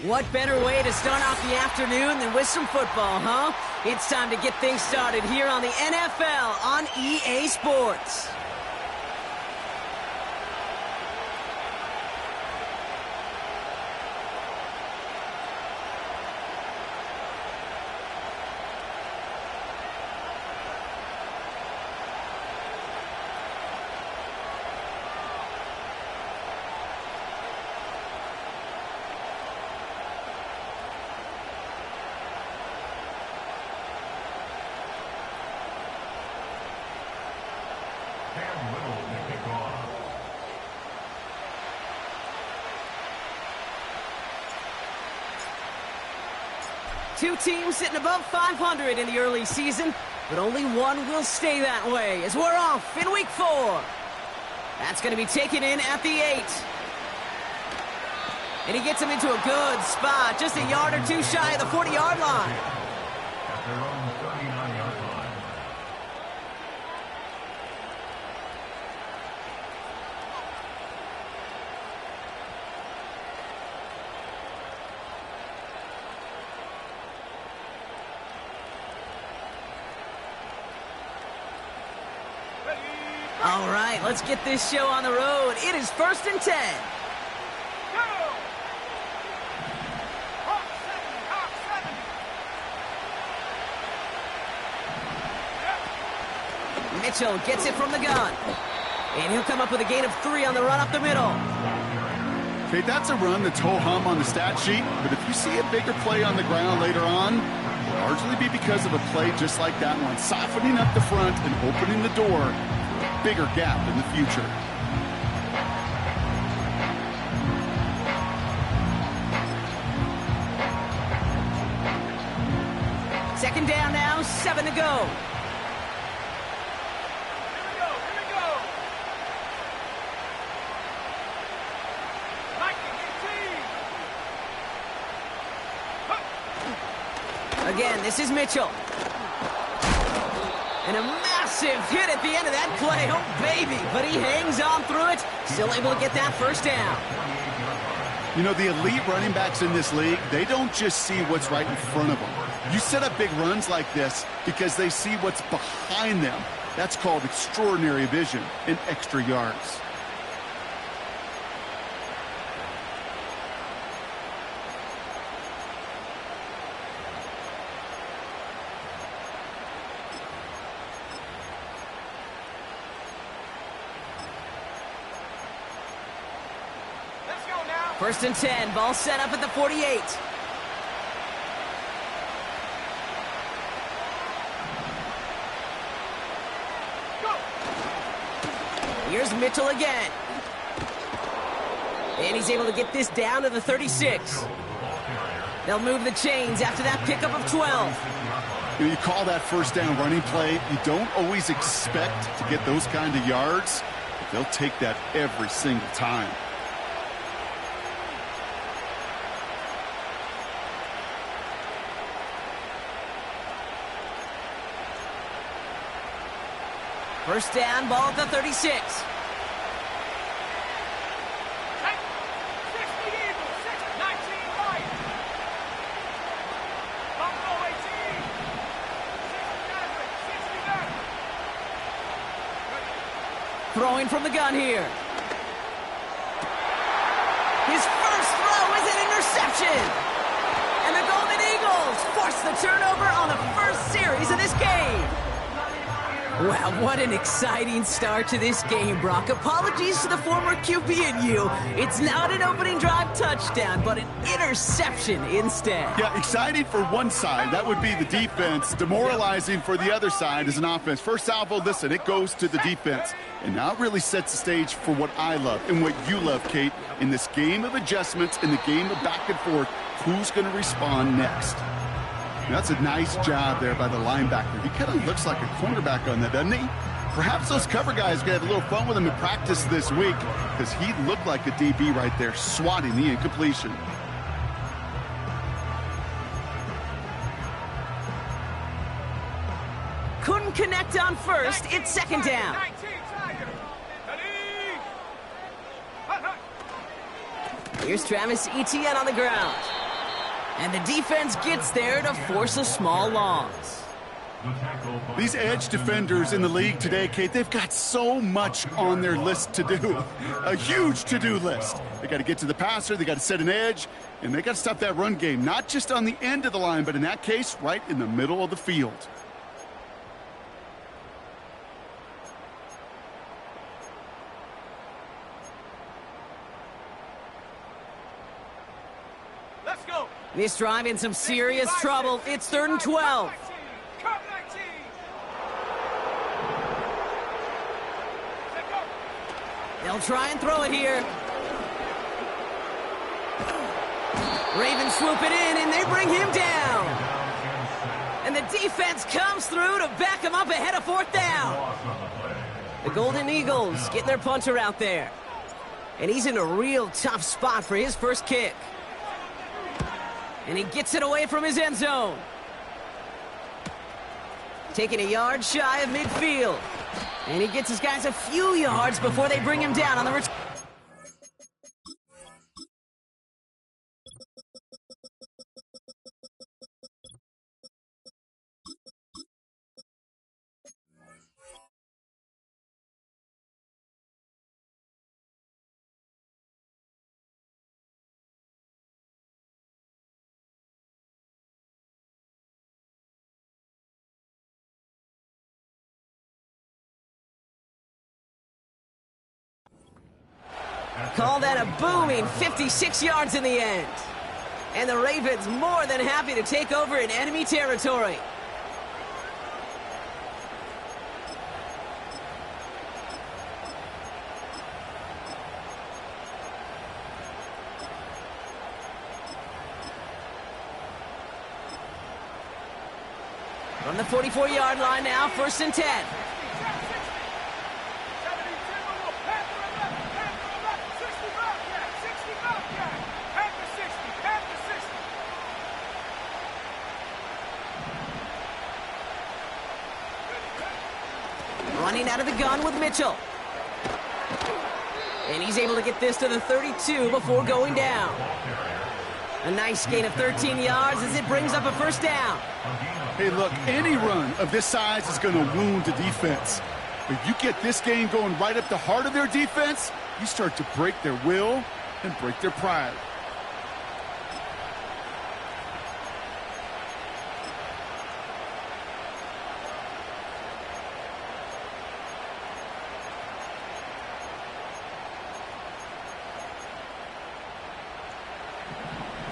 What better way to start off the afternoon than with some football, huh? It's time to get things started here on the NFL on EA Sports. Two teams sitting above 500 in the early season, but only one will stay that way as we're off in week 4. That's going to be taken in at the 8. And he gets him into a good spot, just a yard or two shy of the 40-yard line. At their own 39-yard line. All right, let's get this show on the road. It is 1st and 10. Mitchell gets it from the gun. And he'll come up with a gain of 3 on the run up the middle. Okay, that's a run that's ho-hum on the stat sheet, but if you see a bigger play on the ground later on, it'll largely be because of a play just like that one, softening up the front and opening the door. Bigger gap in the future. Second down now, 7 to go. Here we go. Again, this is Mitchell. And a massive hit at the end of that play. Oh, baby. But he hangs on through it. Still able to get that first down. You know, the elite running backs in this league, they don't just see what's right in front of them. You set up big runs like this because they see what's behind them. That's called extraordinary vision and extra yards. First and 10, ball set up at the 48. Here's Mitchell again. And he's able to get this down to the 36. They'll move the chains after that pickup of 12. You call that first down running play. You don't always expect to get those kind of yards, but they'll take that every single time. First down, ball at the 36. Throwing from the gun here. His first throw is an interception. And the Golden Eagles force the turnover on the first series of this game. Wow, what an exciting start to this game, Brock. Apologies to the former QB in you. It's not an opening drive touchdown, but an interception instead. Yeah, exciting for one side. That would be the defense. Demoralizing for the other side as an offense. First salvo, listen, it goes to the defense. And now it really sets the stage for what I love and what you love, Kate, in this game of adjustments, in the game of back and forth. Who's going to respond next? That's a nice job there by the linebacker. He kind of looks like a cornerback on that, doesn't he? Perhaps those cover guys could have a little fun with him in practice this week because he looked like a DB right there, swatting the incompletion. Couldn't connect on first. It's second down. Here's Travis Etienne on the ground. And the defense gets there to force a small loss. These edge defenders in the league today, Kate, they've got so much on their list to do. A huge to-do list. They got to get to the passer, they got to set an edge, and they got to stop that run game, not just on the end of the line, but in that case, right in the middle of the field. Let's go. This drive in some serious trouble. It's 3rd and 12. They'll try and throw it here. Ravens swoop it in, and they bring him down. And the defense comes through to back him up ahead of 4th down. The Golden Eagles getting their punter out there. And he's in a real tough spot for his first kick. And he gets it away from his end zone. Taking a yard shy of midfield. And he gets his guys a few yards before they bring him down on the return. Call that a booming 56 yards in the end. And the Ravens more than happy to take over in enemy territory. From the 44-yard line now, 1st and 10. Running out of the gun with Mitchell. And he's able to get this to the 32 before going down. A nice gain of 13 yards as it brings up a 1st down. Hey, look, any run of this size is going to wound the defense. But you get this game going right up the heart of their defense, you start to break their will and break their pride.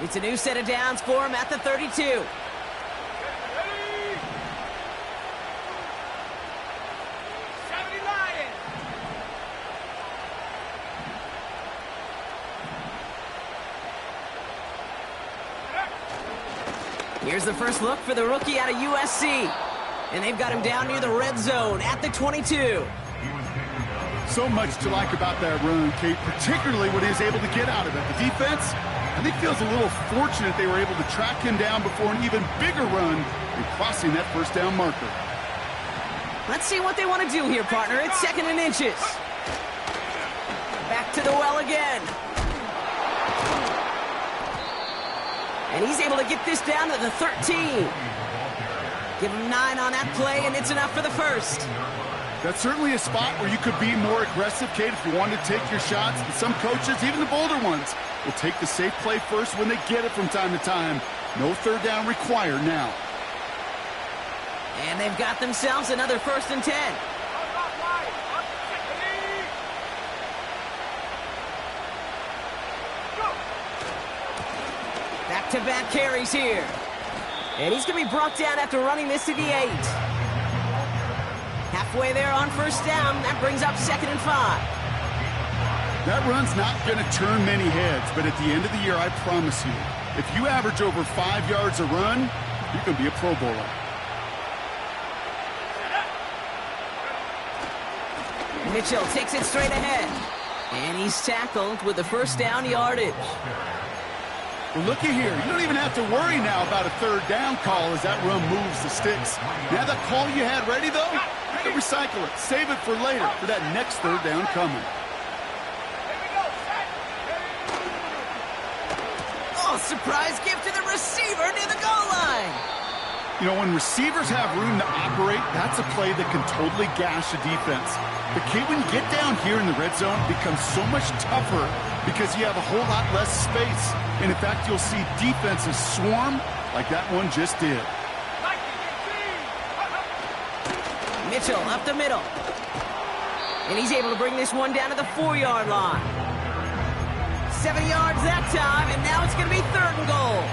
It's a new set of downs for him at the 32. Here's the first look for the rookie out of USC. And they've got him down near the red zone at the 22. So much to like about that run, Kate, particularly what he was able to get out of it. The defense, I think, feels a little fortunate they were able to track him down before an even bigger run and crossing that 1st down marker. Let's see what they want to do here, partner. It's 2nd and inches. Back to the well again. And he's able to get this down to the 13. Give him 9 on that play, and it's enough for the 1st. That's certainly a spot where you could be more aggressive, Kate, if you want to take your shots. And some coaches, even the bolder ones, will take the safe play first when they get it from time to time. No 3rd down required now. And they've got themselves another 1st and 10. Back-to-back carries here. And he's going to be brought down after running this to the 8. Halfway there on 1st down. That brings up 2nd and 5. That run's not going to turn many heads, but at the end of the year, I promise you, if you average over 5 yards a run, you're going to be a Pro Bowler. Mitchell takes it straight ahead. And he's tackled with the first down yardage. Well, looky here. You don't even have to worry now about a third down call as that run moves the sticks. Now that call you had ready, though, you can recycle it. Save it for later for that next third down coming. Oh, surprise gift to the receiver near the goal line. You know, when receivers have room to operate, that's a play that can totally gash a defense. But, Kate, when you get down here in the red zone, it becomes so much tougher because you have a whole lot less space. And, in fact, you'll see defenses swarm like that one just did. Mitchell up the middle. And he's able to bring this one down to the 4-yard line. 7 yards that time, and now it's going to be 3rd and goal.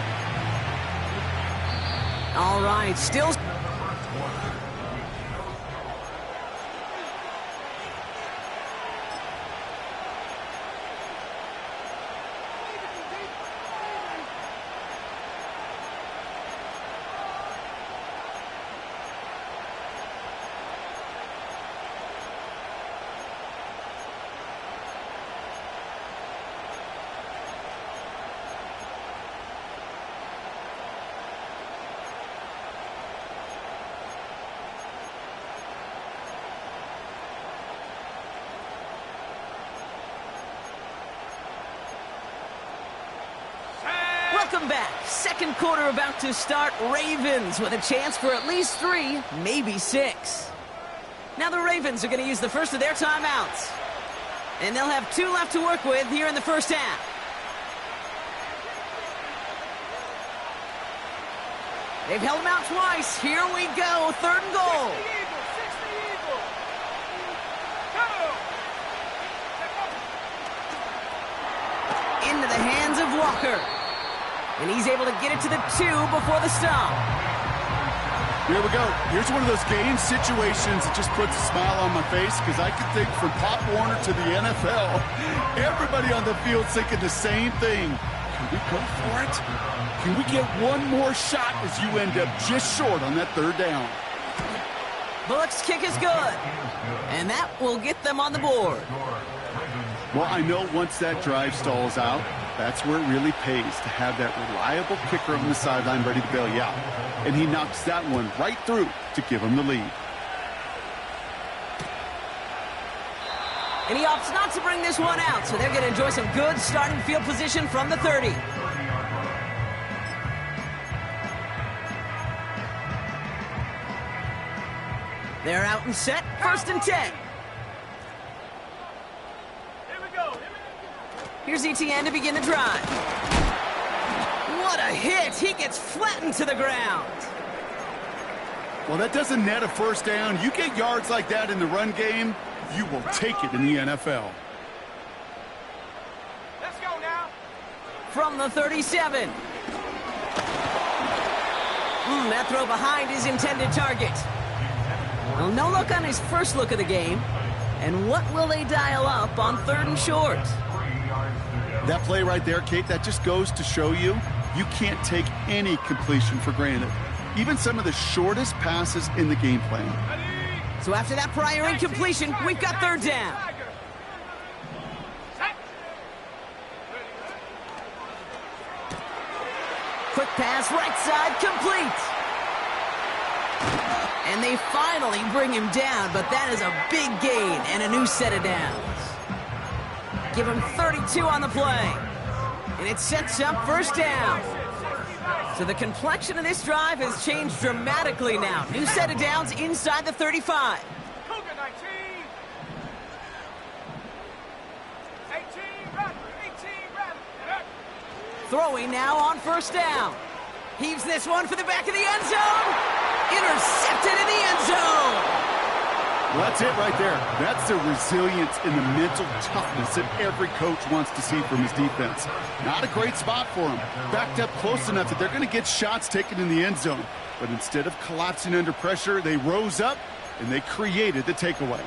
All right, still... Welcome back. Second quarter about to start. Ravens with a chance for at least 3, maybe 6. Now the Ravens are going to use the first of their timeouts. And they'll have 2 left to work with here in the first half. They've held them out twice. Here we go. 3rd and goal. Into the hands of Walker. And he's able to get it to the 2 before the stop. Here we go. Here's one of those game situations that just puts a smile on my face because I can think from Pop Warner to the NFL, everybody on the field thinking the same thing. Can we go for it? Can we get one more shot as you end up just short on that 3rd down? Bullock's kick is good. And that will get them on the board. Well, I know once that drive stalls out, that's where it really pays to have that reliable kicker on the sideline ready to bail you out. And he knocks that one right through to give him the lead. And he opts not to bring this one out, so they're going to enjoy some good starting field position from the 30. They're out and set, 1st and 10. Here's ETN to begin the drive. What a hit! He gets flattened to the ground. Well, that doesn't net a first down. You get yards like that in the run game, you will take it in the NFL. Let's go now. From the 37. That throw behind his intended target. Well, no look on his first look of the game. And what will they dial up on 3rd and short? That play right there, Kate, that just goes to show you, you can't take any completion for granted. Even some of the shortest passes in the game plan. So after that prior incompletion, we've got 3rd down. Quick pass, right side, complete. And they finally bring him down, but that is a big gain and a new set of downs. Give him 32 on the play. And it sets up 1st down. So the complexion of this drive has changed dramatically now. New set of downs inside the 35. Throwing now on 1st down. Heaves this one for the back of the end zone. Intercepted in the end zone. Well, that's it right there. That's the resilience and the mental toughness that every coach wants to see from his defense. Not a great spot for him. Backed up close enough that they're going to get shots taken in the end zone. But instead of collapsing under pressure, they rose up and they created the takeaway.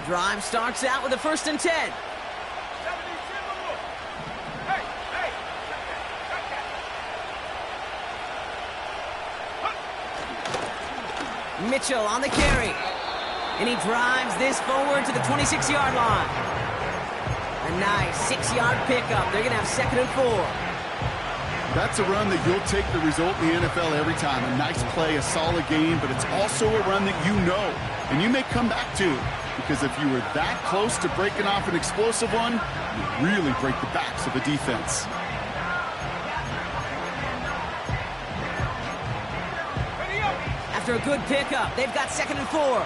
Drive starts out with a 1st and 10. Mitchell on the carry. And he drives this forward to the 26-yard line. A nice 6-yard pickup. They're going to have 2nd and 4. That's a run that you'll take the result in the NFL every time. A nice play, a solid game, but it's also a run that you know and you may come back to, because if you were that close to breaking off an explosive one, you really break the backs of a defense. After a good pickup, they've got 2nd and 4.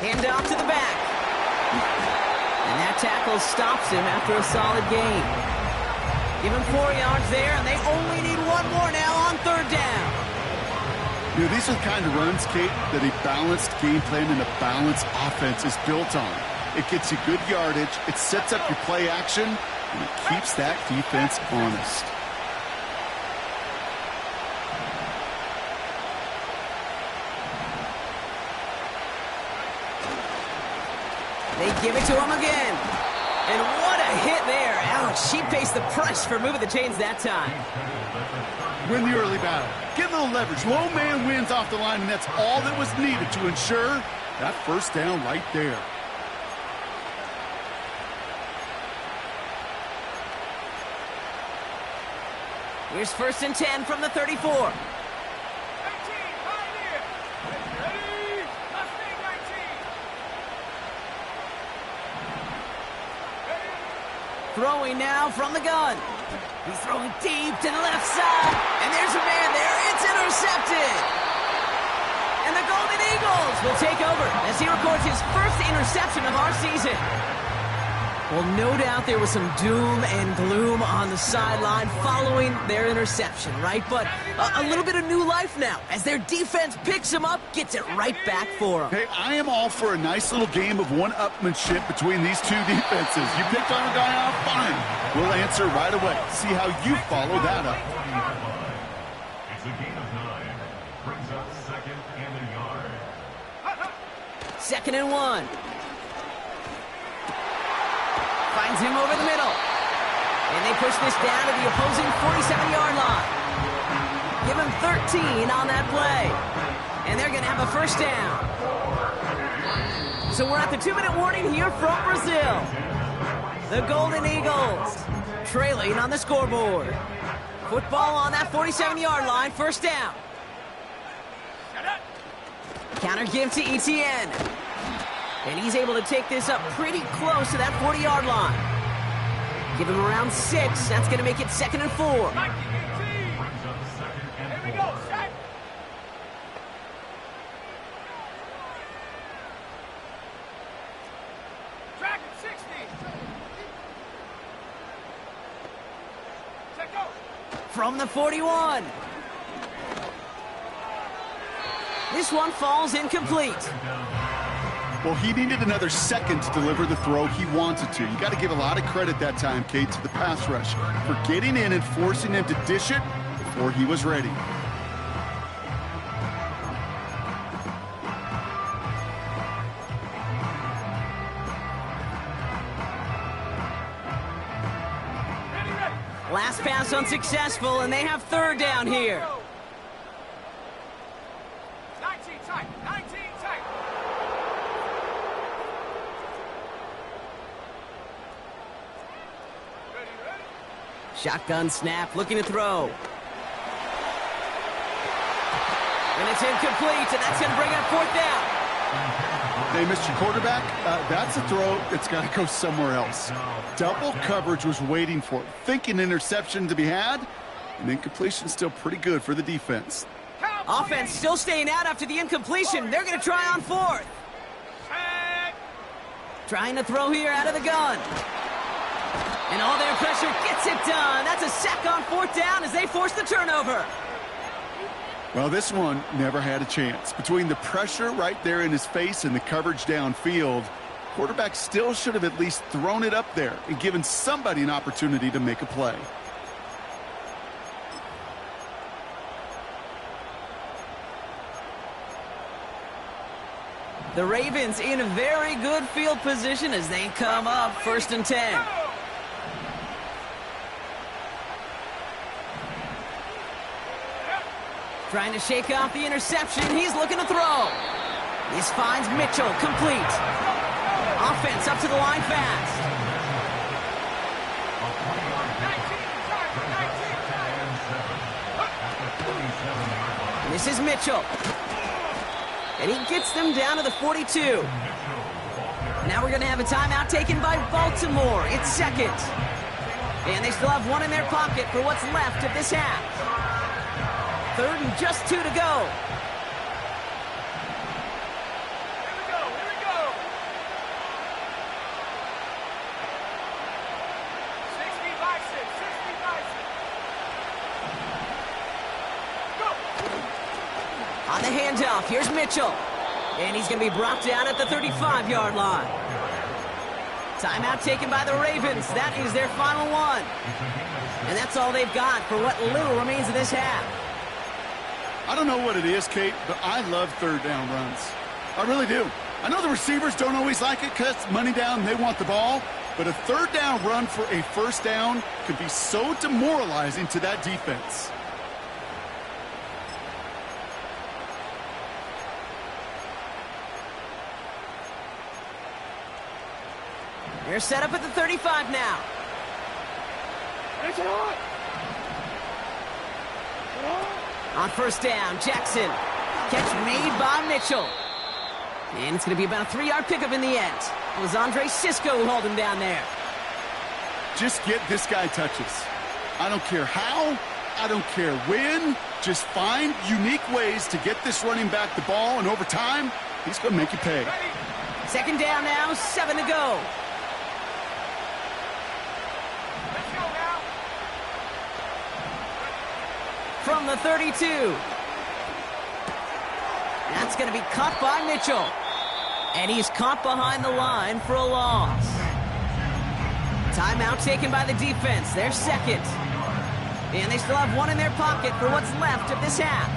Hand off to the back. And that tackle stops him after a solid gain. Give him 4 yards there, and they only need 1 more now on 3rd down. You know, these are the kind of runs, Kate, that a balanced game plan and a balanced offense is built on. It gets you good yardage, it sets up your play action, and it keeps that defense honest. They give it to him again. And what a hit there. Ouch, she pays the price for moving the chains that time. Win the early battle. Get a little leverage. Low man wins off the line, and that's all that was needed to ensure that 1st down right there. Here's 1st and 10 from the 34. 19, Pioneer. Ready? Mustang 19. Throwing now from the gun. He's throwing deep to the left side. And there's a man there. It's intercepted. And the Golden Eagles will take over as he records his 1st interception of our season. Well, no doubt there was some doom and gloom on the sideline following their interception, right? But a little bit of new life now as their defense picks him up, gets it right back for him. Hey, I am all for a nice little game of one-upmanship between these two defenses. You picked on a guy out, fine. We'll answer right away. See how you follow that up. It's a gain of 9. Brings up 2nd and a yard. 2nd and 1. Finds him over the middle. And they push this down to the opposing 47-yard line. Give him 13 on that play. And they're going to have a 1st down. So we're at the 2-minute warning here from Brazil. The Golden Eagles trailing on the scoreboard. Football on that 47-yard line, 1st down. Counter give to Etienne. And he's able to take this up pretty close to that 40-yard line. Give him around 6. That's going to make it 2nd and 4. 19, 18. Here we go, set. Track at 60. Set go. From the 41. This one falls incomplete. Well, he needed another second to deliver the throw he wanted to. You got to give a lot of credit that time, Kate, to the pass rush for getting in and forcing him to dish it before he was ready. Last pass unsuccessful, and they have 3rd down here. 19 tight, 19 tight. Shotgun snap, looking to throw. And it's incomplete, and that's going to bring up 4th down. Hey, Mr. Quarterback, that's a throw that's got to go somewhere else. Double coverage was waiting for it, thinking interception to be had, and incompletion still pretty good for the defense. Offense still staying out after the incompletion. They're going to try on 4th. Trying to throw here out of the gun. And all their pressure gets it done. That's a sack on 4th down as they force the turnover. Well, this one never had a chance. Between the pressure right there in his face and the coverage downfield, quarterback still should have at least thrown it up there and given somebody an opportunity to make a play. The Ravens in a very good field position as they come up 1st and 10. Trying to shake off the interception. He's looking to throw. This finds Mitchell, complete. Offense up to the line fast. 19 This is Mitchell. And he gets them down to the 42. Now we're going to have a timeout taken by Baltimore. It's second. And they still have one in their pocket for what's left of this half. Third and just 2 to go. Here we go, here we go. 60 by 6, 60 by 6. Go. On the handoff, here's Mitchell. And he's going to be brought down at the 35-yard line. Timeout taken by the Ravens. That is their final one. And that's all they've got for what little remains of this half. I don't know what it is, Kate, but I love third down runs. I really do. I know the receivers don't always like it because money down, they want the ball. But a third down run for a first down can be so demoralizing to that defense. They're set up at the 35 now. On first down, Jackson. Catch made by Mitchell. And it's going to be about a 3-yard pickup in the end. It was Andre Sisco who hauled him down there. Just get this guy touches. I don't care how, I don't care when. Just find unique ways to get this running back the ball, and over time, he's going to make you pay. Second down now, 7 to go. From the 32. That's going to be caught by Mitchell. And he's caught behind the line for a loss. Timeout taken by the defense. They're second. And they still have one in their pocket for what's left of this half.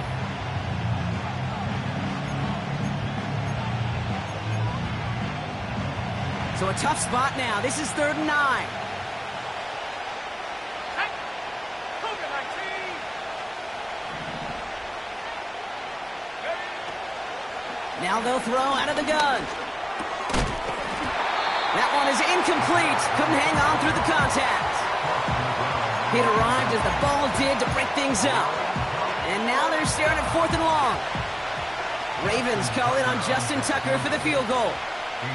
So a tough spot now. This is 3rd and 9. Now they'll throw out of the gun. That one is incomplete. Couldn't hang on through the contact. It arrived as the ball did to break things up. And now they're staring at 4th and long. Ravens call in on Justin Tucker for the field goal.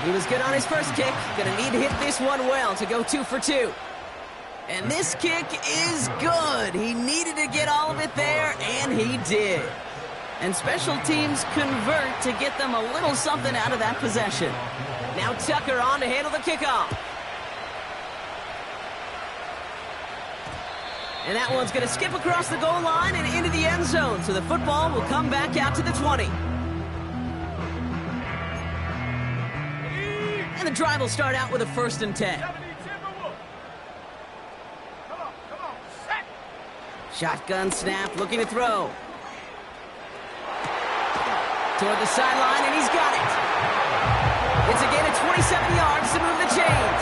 He was good on his first kick. Gonna need to hit this one well to go 2 for 2. And this kick is good. He needed to get all of it there, and he did. And special teams convert to get them a little something out of that possession. Now Tucker on to handle the kickoff. And that one's going to skip across the goal line and into the end zone, so the football will come back out to the 20. And the drive will start out with a 1st and 10. Shotgun snap, looking to throw. Toward the sideline, and he's got it. It's a gain of 27 yards to move the chains.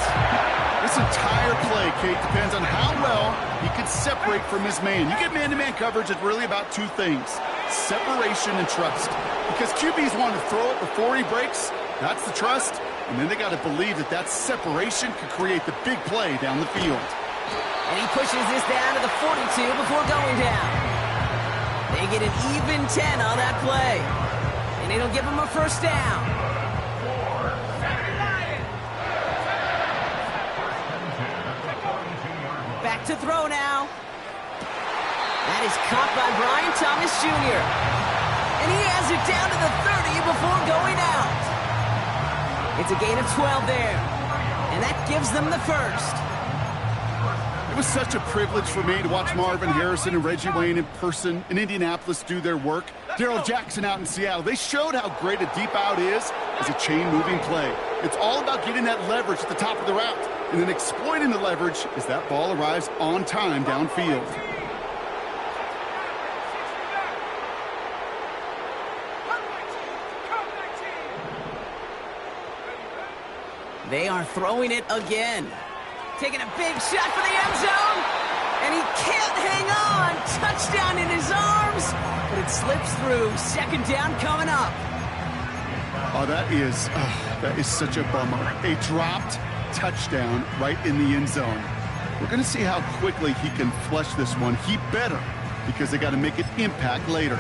This entire play, Kate, depends on how well he can separate from his man. You get man-to-man coverage, it's really about 2 things: separation and trust. Because QBs want to throw it before he breaks. That's the trust. And then they got to believe that that separation could create the big play down the field. And he pushes this down to the 42 before going down. They get an even 10 on that play. And it'll give him a 1st down. Back to throw now. That is caught by Brian Thomas Jr. And he has it down to the 30 before going out. It's a gain of 12 there. And that gives them the 1st. It was such a privilege for me to watch Marvin Harrison and Reggie Wayne in person in Indianapolis do their work. Darrell Jackson out in Seattle. They showed how great a deep out is as a chain-moving play. It's all about getting that leverage at the top of the route and then exploiting the leverage as that ball arrives on time downfield. They are throwing it again. Taking a big shot for the end zone. And he can't hang on. Touchdown in his arms, but it slips through. Second down coming up. Oh, that is such a bummer. A dropped touchdown right in the end zone. We're going to see how quickly he can flush this one. He better, because they got to make an impact later.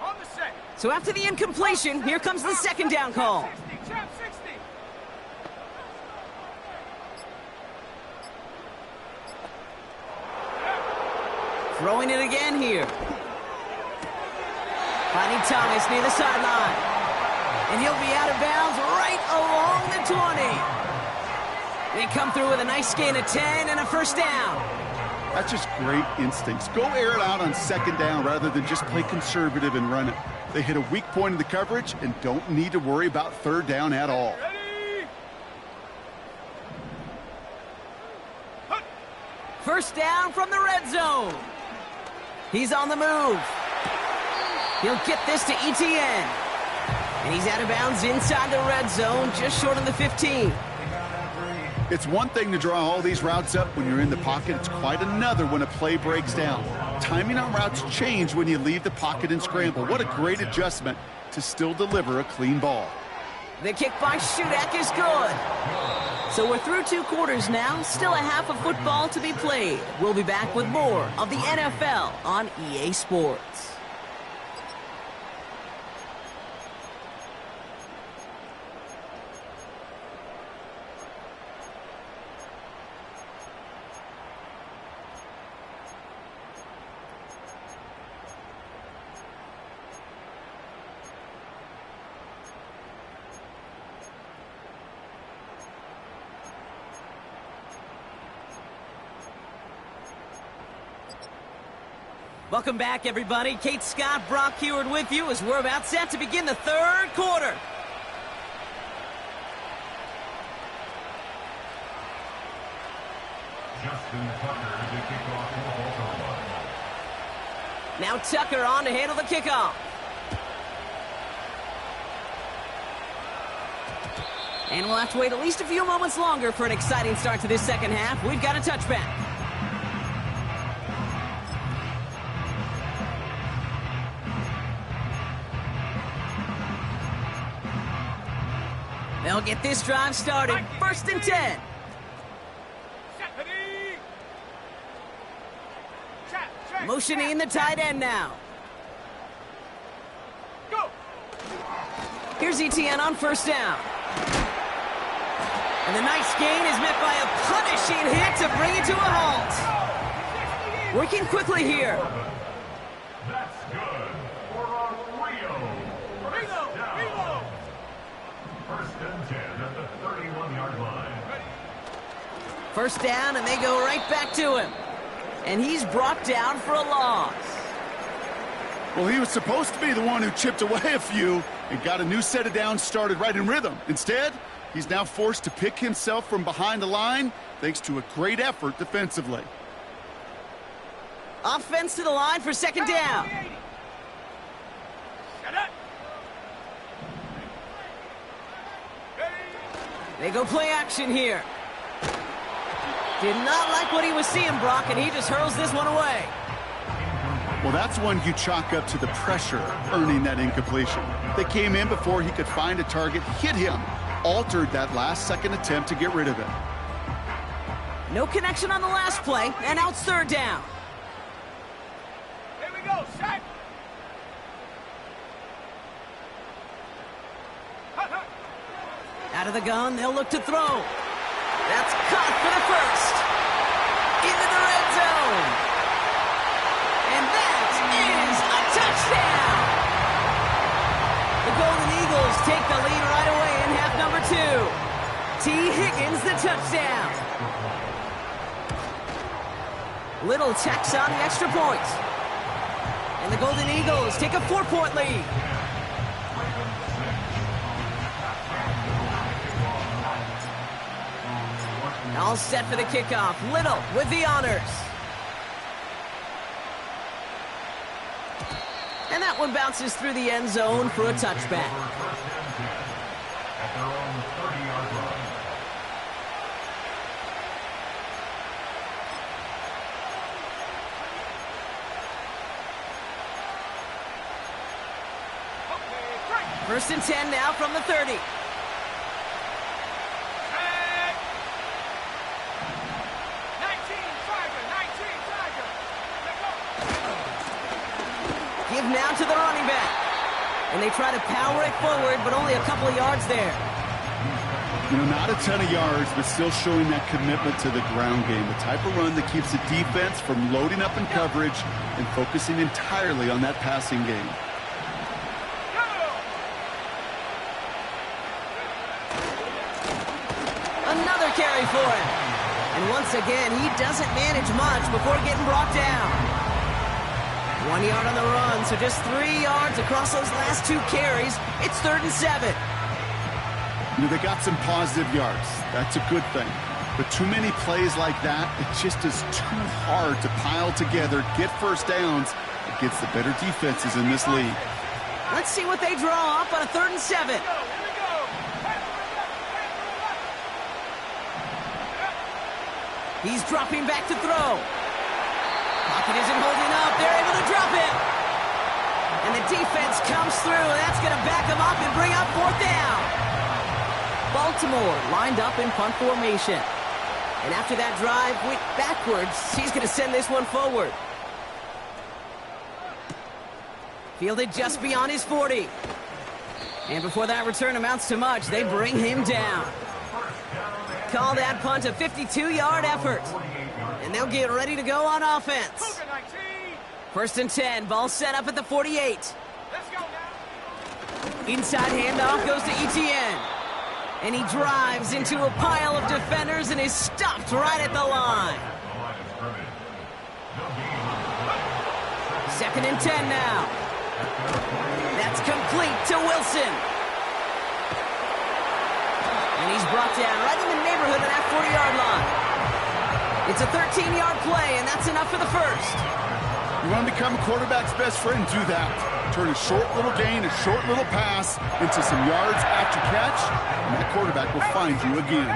On the set. So after the incompletion, here comes the second down call. 60, trap 60. Throwing it again here. Finding Thomas near the sideline. And he'll be out of bounds right along the 20. They come through with a nice gain of 10 and a first down. That's just great instincts. Go air it out on second down rather than just play conservative and run it. They hit a weak point in the coverage and don't need to worry about third down at all. Ready? First down from the red zone. He's on the move. He'll get this to ETN. And he's out of bounds inside the red zone, just short of the 15. It's one thing to draw all these routes up when you're in the pocket. It's quite another when a play breaks down. Timing on routes change when you leave the pocket and scramble. What a great adjustment to still deliver a clean ball. The kick by Shudak is good. So we're through 2 quarters now. Still a half of football to be played. We'll be back with more of the NFL on EA Sports. Welcome back, everybody. Kate Scott, Brock Heward with you as we're about set to begin the third quarter. Justin Tucker to kick off the ball line. Now Tucker on to handle the kickoff. And we'll have to wait at least a few moments longer for an exciting start to this second half. We've got a touchback. They'll get this drive started. First and 10. Motioning the tight end now. Go. Here's ETN on first down. And the nice gain is met by a punishing hit to bring it to a halt. Working quickly here. That's good for a Rio. First down. First and 10 at the 31-yard line. First down, and they go right back to him. And he's brought down for a loss. Well, he was supposed to be the one who chipped away a few and got a new set of downs started right in rhythm. Instead, he's now forced to pick himself from behind the line thanks to a great effort defensively. Offense to the line for second down. They go play action here. Did not like what he was seeing, Brock, and he just hurls this one away. Well, that's one you chalk up to the pressure earning that incompletion. They came in before he could find a target, hit him, altered that last-second attempt to get rid of it. No connection on the last play, and now it's third down. Here we go, set. Out of the gun, they'll look to throw. That's caught for the first. Into the red zone. And that is a touchdown. The Golden Eagles take the lead right away in half number 2. T. Higgins, the touchdown. Little tacks on the extra point. And the Golden Eagles take a 4-point lead. All set for the kickoff. Little with the honors. And that one bounces through the end zone for a touchback. At their own 30-yard line. First and 10 now from the 30. Give now to the running back. And they try to power it forward, but only a couple of yards there. You know, not a ton of yards, but still showing that commitment to the ground game. The type of run that keeps the defense from loading up in coverage and focusing entirely on that passing game. Another carry for him. And once again, he doesn't manage much before getting brought down. 1 yard on the run, so just 3 yards across those last 2 carries. It's 3rd and 7. You know, they got some positive yards. That's a good thing. But too many plays like that, it just is too hard to pile together, get first downs against the better defenses in this league. Let's see what they draw up on a 3rd and 7. He's dropping back to throw. Pocket isn't holding up. They're able to drop it. And the defense comes through, and that's going to back them up and bring up 4th down. Baltimore lined up in punt formation. And after that drive went backwards, he's going to send this one forward. Fielded just beyond his 40. And before that return amounts to much, they bring him down. Call that punt a 52-yard effort. And they'll get ready to go on offense. 1st and 10, ball set up at the 48. Let's go now. Inside handoff goes to Etienne. And he drives into a pile of defenders and is stopped right at the line. 2nd and 10 now. That's complete to Wilson. And he's brought down right in the neighborhood of that 40-yard line. It's a 13-yard play, and that's enough for the first. You want to become a quarterback's best friend, do that. Turn a short little gain, a short little pass into some yards after catch, and that quarterback will find you again.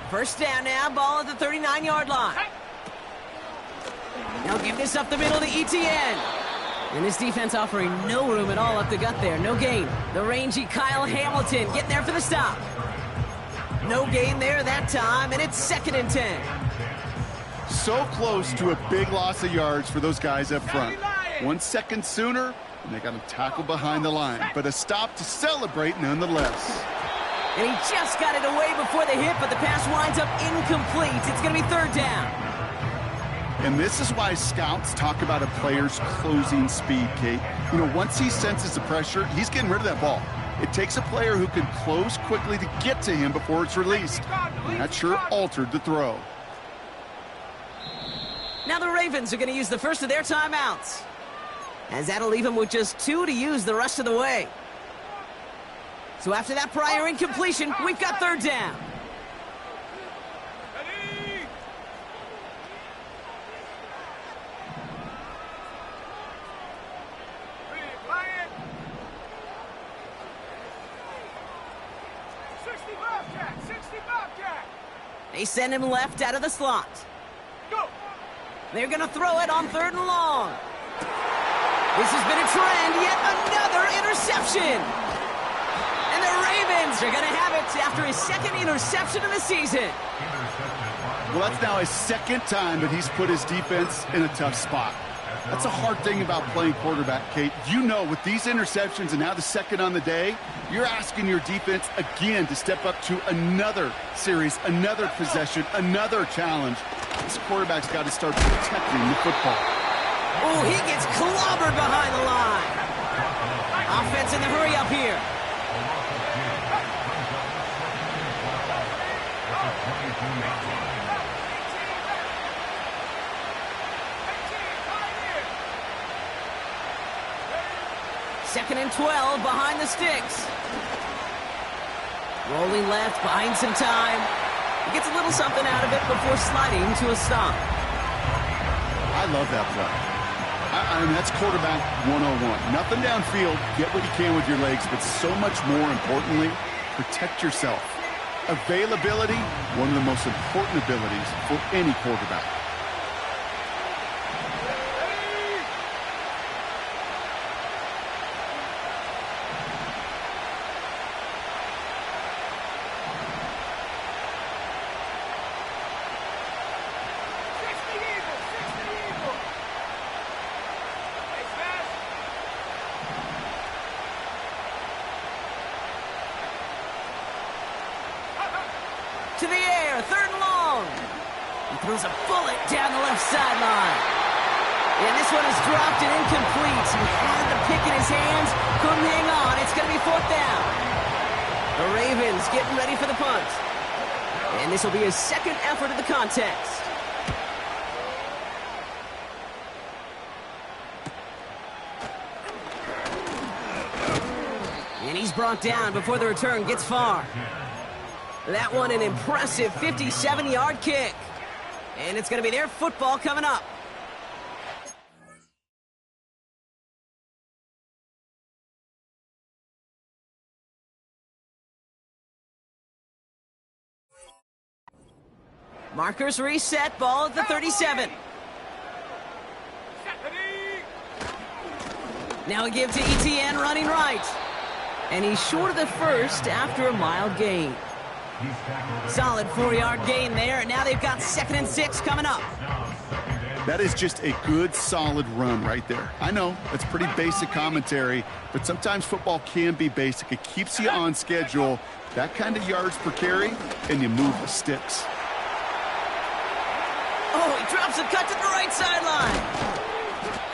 First down now, ball at the 39-yard line. Now give this up the middle to Etienne. And this defense offering no room at all up the gut there. No gain. The rangy Kyle Hamilton getting there for the stop. No gain there that time, and it's 2nd and 10. So close to a big loss of yards for those guys up front. 1 second sooner, and they got him tackled behind the line. But a stop to celebrate nonetheless. And he just got it away before the hit, but the pass winds up incomplete. It's going to be 3rd down. And this is why scouts talk about a player's closing speed, Kate. You know, once he senses the pressure, he's getting rid of that ball. It takes a player who can close quickly to get to him before it's released. And that sure altered the throw. Now the Ravens are going to use the first of their timeouts, as that'll leave them with just 2 to use the rest of the way. So after that prior incompletion, we've got 3rd down. Ready? Quiet. 60 Bobcat, 60 Bobcat. They send him left out of the slot. Go. They're going to throw it on 3rd and long. This has been a trend, yet another interception. And the Ravens are going to have it after his 2nd interception of the season. Well, that's now his 2nd time that he's put his defense in a tough spot. That's a hard thing about playing quarterback, Kate. You know, with these interceptions and now the 2nd on the day, you're asking your defense again to step up to another series, another possession, another challenge. This quarterback's got to start protecting the football. Oh, he gets clobbered behind the line. Offense in the hurry up here. Second and 12 behind the sticks. Rolling left, buying some time. He gets a little something out of it before sliding to a stop. I love that play. I mean, that's quarterback 101. Nothing downfield. Get what you can with your legs, but so much more importantly, protect yourself. Availability, one of the most important abilities for any quarterback. To the air, 3rd and long. He throws a bullet down the left sideline. And this one is dropped and incomplete. He had the pick in his hands, couldn't hang on. It's going to be 4th down. The Ravens getting ready for the punt. And this will be his 2nd effort of the contest. And he's brought down before the return gets far. That one an impressive 57-yard kick. And it's going to be their football coming up. Markers reset, ball at the 37. Now a give to ETN running right. And he's short of the first after a mild gain. Solid 4-yard gain there, and now they've got 2nd and 6 coming up. That is just a good, solid run right there. I know, it's pretty basic commentary, but sometimes football can be basic. It keeps you on schedule, that kind of yards per carry, and you move the sticks. Oh, he drops a cut to the right sideline.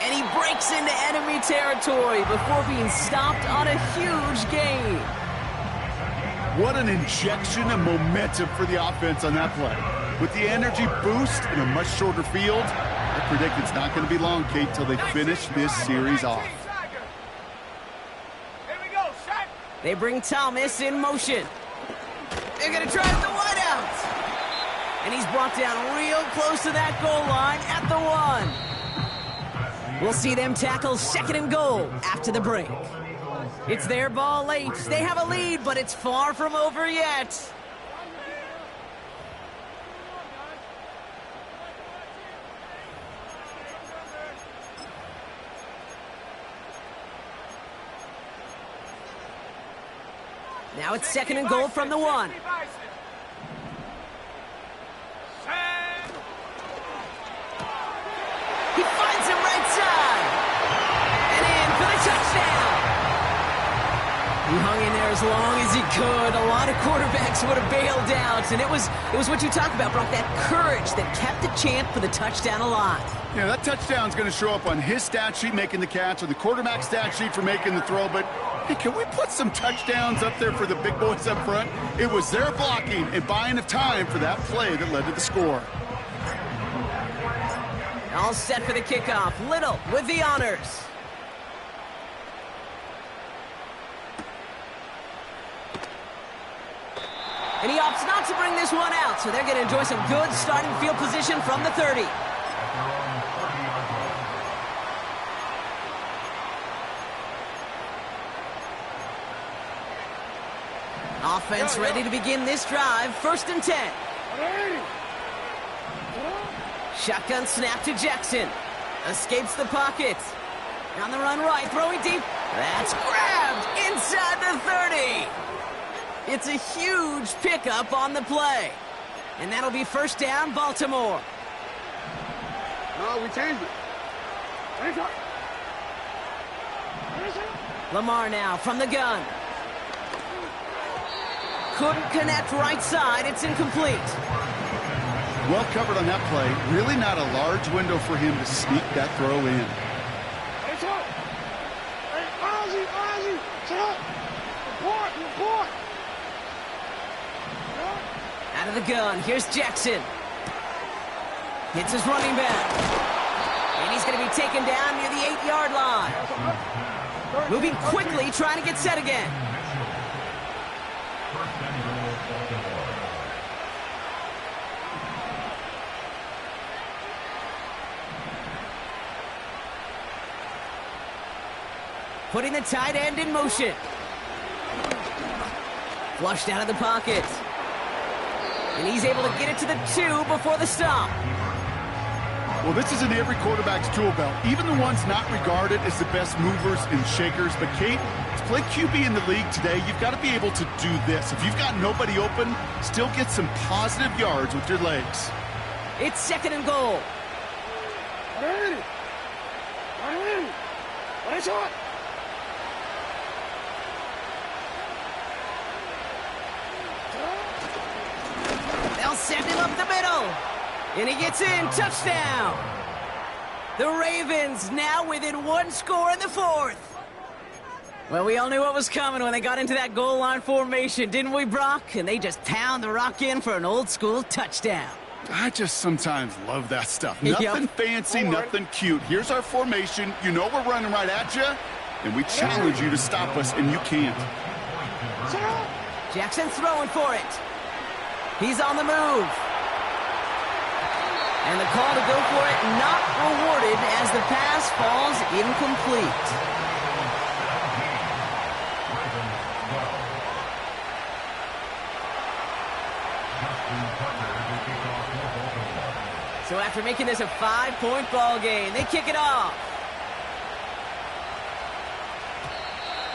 And he breaks into enemy territory before being stopped on a huge gain. What an injection of momentum for the offense on that play. With the energy boost in a much shorter field, I predict it's not going to be long, Kate, till they finish this series off. Here we go, set. They bring Thomas in motion. They're going to try the wideout. And he's brought down real close to that goal line at the 1. We'll see them tackle 2nd and goal after the break. It's their ball late. They have a lead, but it's far from over yet. Now it's 2nd and goal from the 1. He finds him right side. And in for the touchdown. He hung in there as long as he could. A lot of quarterbacks would have bailed out. And it was what you talked about, Brock, that courage that kept the champ for the touchdown alive. Yeah, that touchdown's going to show up on his stat sheet making the catch or the quarterback stat sheet for making the throw. But, hey, can we put some touchdowns up there for the big boys up front? It was their blocking and buying of time for that play that led to the score. All set for the kickoff. Little with the honors. And he opts not to bring this one out, so they're going to enjoy some good starting field position from the 30. Offense ready to begin this drive. 1st and 10. Shotgun snap to Jackson. Escapes the pocket. On the run right, throwing deep. That's grabbed inside the 30. It's a huge pickup on the play. And that'll be 1st down, Baltimore. No, we changed it. Lamar now from the gun. Couldn't connect right side. It's incomplete. Well covered on that play. Really not a large window for him to sneak that throw in. Ozzy, shut up. Report. Out of the gun, here's Jackson. Hits his running back. And he's going to be taken down near the 8-yard line. Moving quickly, trying to get set again. putting the tight end in motion. Flushed out of the pocket. And he's able to get it to the 2 before the stop. Well, this is in every quarterback's tool belt, even the ones not regarded as the best movers and shakers. But, Kate, to play QB in the league today, you've got to be able to do this. If you've got nobody open, still get some positive yards with your legs. It's 2nd and goal. They'll send him up the middle. And he gets in. Touchdown. The Ravens now within 1 score in the 4th. Well, we all knew what was coming when they got into that goal line formation, didn't we, Brock? And they just pound the rock in for an old-school touchdown. I just sometimes love that stuff. Nothing fancy, nothing cute. Here's our formation. You know we're running right at you, and we challenge you to stop us, and you can't. Jackson throwing for it. He's on the move. And the call to go for it not rewarded as the pass falls incomplete. So after making this a 5-point ball game, they kick it off.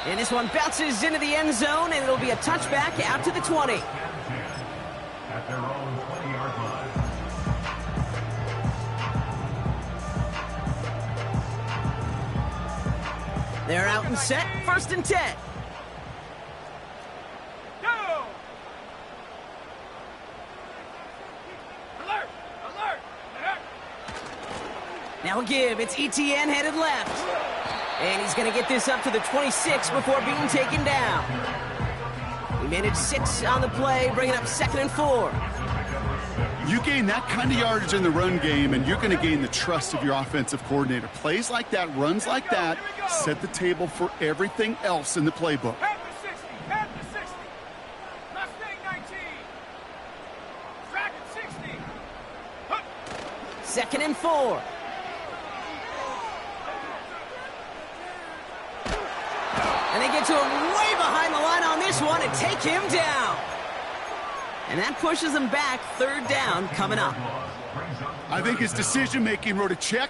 And this one bounces into the end zone, and it'll be a touchback out to the 20. At their own 20-yard line. They're out and set, 1st and 10. Go! Alert! Alert! Now a give. It's ETN headed left. And he's going to get this up to the 26 before being taken down. He managed 6 on the play, bringing up 2nd and 4. You gain that kind of yardage in the run game, and you're going to gain the trust of your offensive coordinator. Plays like that, runs like that, set the table for everything else in the playbook. At the 60! At the 60! Mustang 19! Dragon 60! 2nd and 4. And they get to him way behind the line on this one and take him down. And that pushes him back. 3rd down coming up. I think his decision-making wrote a check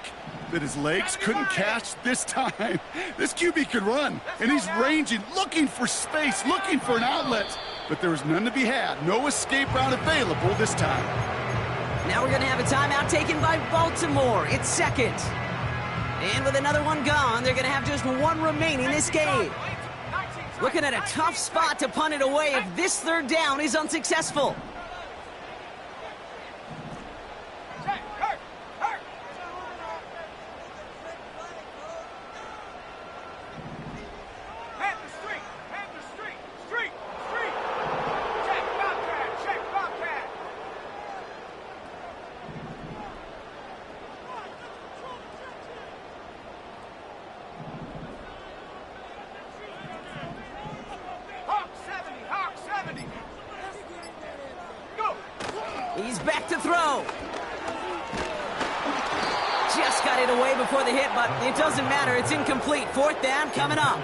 that his legs couldn't catch this time. This QB could run, and he's ranging, looking for space, looking for an outlet. But there was none to be had. No escape route available this time. Now we're going to have a timeout taken by Baltimore. It's 2nd. And with another one gone, they're going to have just 1 remaining this game. Looking at a tough spot to punt it away if this 3rd down is unsuccessful. He's back to throw. Just got it away before the hit, but it doesn't matter. It's incomplete. 4th down coming up.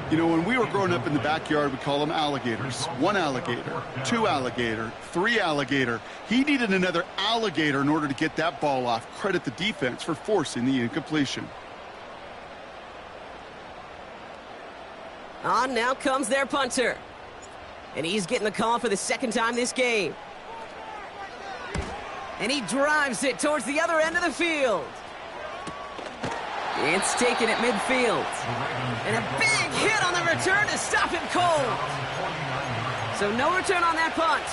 You know, when we were growing up in the backyard, we call them alligators. 1 alligator, 2 alligator, 3 alligator. He needed another alligator in order to get that ball off. Credit the defense for forcing the incompletion. On now comes their punter. And he's getting the call for the 2nd time this game. And he drives it towards the other end of the field. It's taken at midfield. And a big hit on the return to stop him cold. So no return on that punt.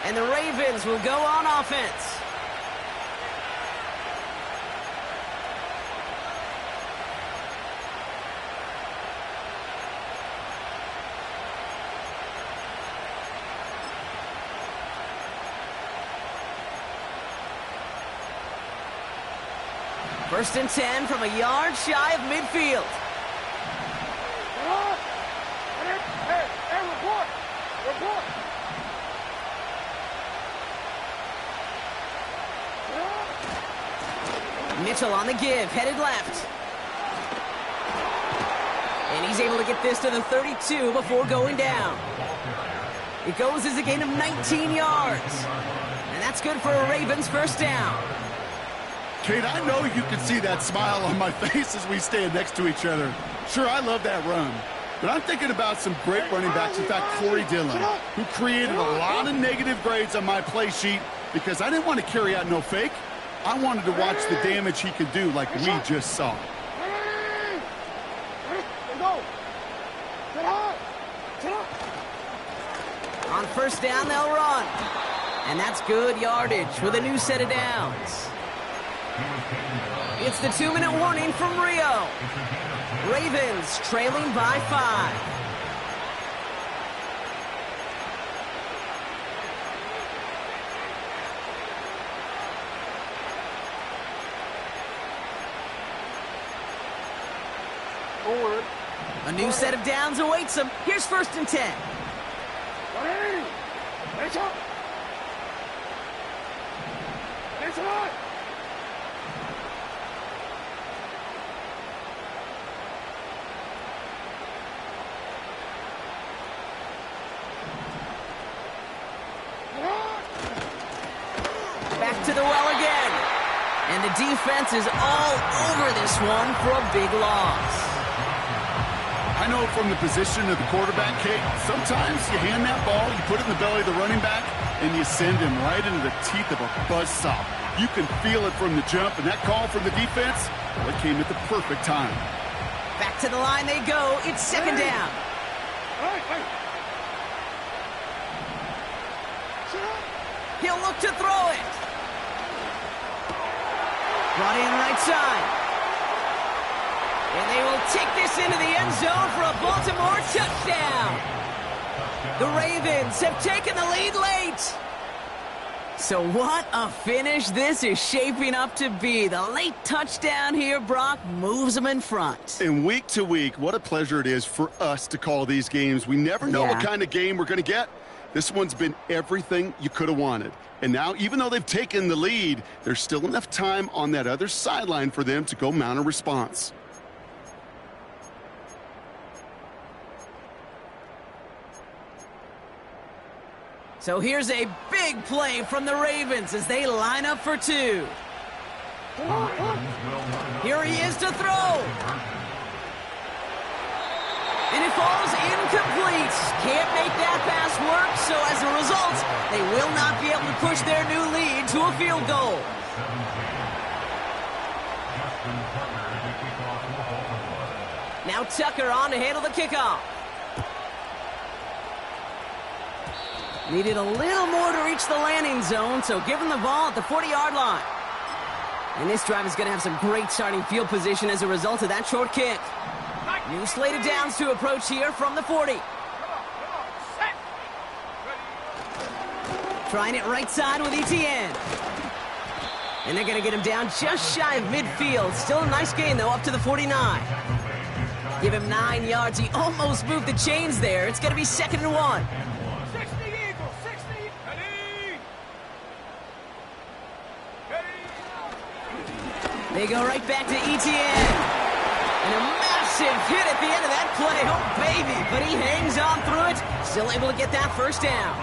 And the Ravens will go on offense. First and 10 from a yard shy of midfield. Hey, report! Report! Mitchell on the give, headed left. And he's able to get this to the 32 before going down. It goes as a gain of 19 yards. And that's good for a Ravens first down. Kate, I know you can see that smile on my face as we stand next to each other. Sure, I love that run. But I'm thinking about some great running backs. In fact, Corey Dillon, who created a lot of negative grades on my play sheet because I didn't want to carry out no fake. I wanted to watch the damage he could do like we just saw. On first down, they'll run. And that's good yardage with a new set of downs. It's the 2-minute warning from Rio. Ravens trailing by 5. Forward. A new set of downs awaits them. Here's first and 10. Back to the well again. And the defense is all over this one for a big loss. I know from the position of the quarterback, Kate, sometimes you hand that ball, you put it in the belly of the running back, and you send him right into the teeth of a buzzsaw. You can feel it from the jump, and that call from the defense, well, it came at the perfect time. Back to the line they go. It's second down. He'll look to throw it. Brought in right side. And they will take this into the end zone for a Baltimore touchdown. The Ravens have taken the lead late. So what a finish this is shaping up to be. The late touchdown here, Brock, moves them in front. And week to week, what a pleasure it is for us to call these games. We never know what kind of game we're going to get. This one's been everything you could have wanted. And now, even though they've taken the lead, there's still enough time on that other sideline for them to go mount a response. So here's a big play from the Ravens as they line up for 2. Here he is to throw. And it falls incomplete. Can't make that pass work, so as a result, they will not be able to push their new lead to a field goal. Now Tucker on to handle the kickoff. Needed a little more to reach the landing zone, so give him the ball at the 40-yard line. And this drive is going to have some great starting field position as a result of that short kick. New slate of downs to approach here from the 40. Trying it right side with ETN. And they're going to get him down just shy of midfield. Still a nice gain, though, up to the 49. Give him 9 yards. He almost moved the chains there. It's going to be 2nd and 1. They go right back to ETN. And a massive hit at the end of that play. Oh, baby. But he hangs on through it. Still able to get that first down.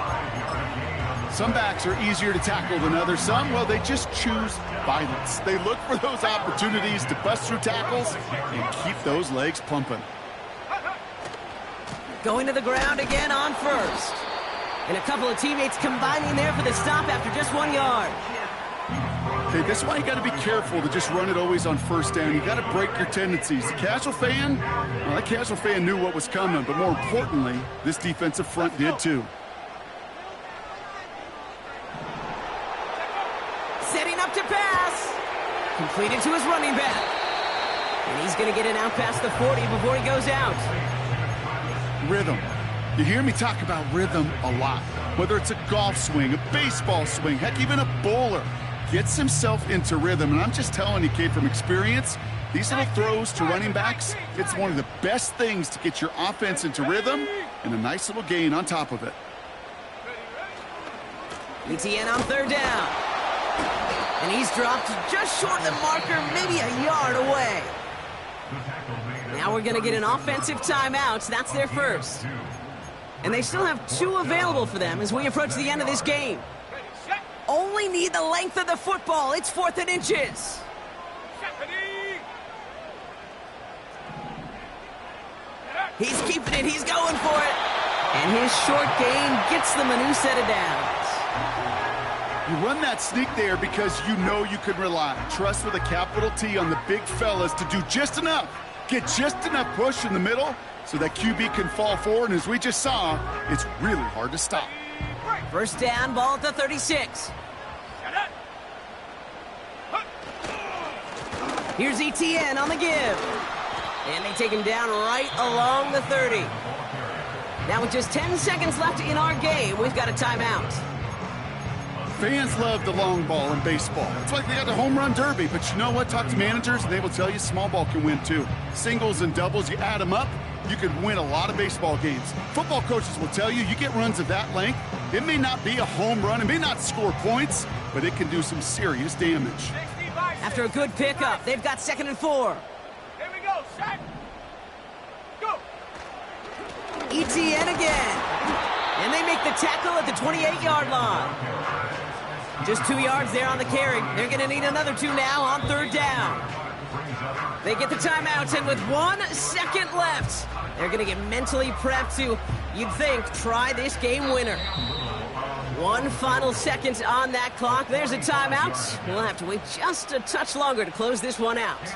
Some backs are easier to tackle than others. Some, well, they just choose violence. They look for those opportunities to bust through tackles and keep those legs pumping. Going to the ground again on first. And a couple of teammates combining there for the stop after just 1 yard. Okay, that's why you got to be careful to just run it always on first down. You got to break your tendencies. The casual fan, well, that casual fan knew what was coming, but more importantly, this defensive front did too. Setting up to pass. Completed to his running back. And he's going to get it out past the 40 before he goes out. Rhythm. You hear me talk about rhythm a lot. Whether it's a golf swing, a baseball swing, heck, even a bowler. Gets himself into rhythm, and I'm just telling you, Kate, from experience, these little throws to running backs, it's one of the best things to get your offense into rhythm and a nice little gain on top of it. ETN on third down. And he's dropped just short of the marker, maybe a yard away. Now Now we're going to get an offensive timeout. That's their first. And they still have 2 available for them as we approach the end of this game. Only need the length of the football. It's 4th and inches. He's keeping it. He's going for it. And his short gain gets them a new set of downs. You run that sneak there because you know you can rely. Trust with a capital T on the big fellas to do just enough. Get just enough push in the middle so that QB can fall forward. And as we just saw, it's really hard to stop. First down, ball at the 36. Here's ETN on the give. And they take him down right along the 30. Now with just 10 seconds left in our game, we've got a timeout. Fans love the long ball in baseball. It's like they got the home run derby. But you know what? Talk to managers, and they will tell you small ball can win too. Singles and doubles, you add them up, you could win a lot of baseball games. Football coaches will tell you, you get runs of that length, it may not be a home run, it may not score points, but it can do some serious damage. After a good pickup, they've got 2nd and 4. Here we go, set, go. ETN again. And they make the tackle at the 28-yard line. Just 2 yards there on the carry. They're going to need another 2 now on 3rd down. They get the timeout, and with 1 second left, they're going to get mentally prepped to, you'd think, try this game winner. 1 final second on that clock. There's a timeout. We'll have to wait just a touch longer to close this one out.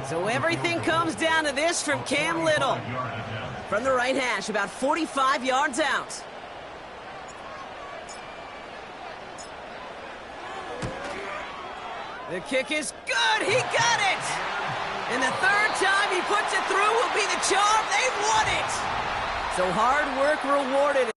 So everything comes down to this from Cam Little. From the right hash, about 45 yards out. The kick is good. He got it. And the 3rd time he puts it through will be the charm. They've won it. So hard work rewarded.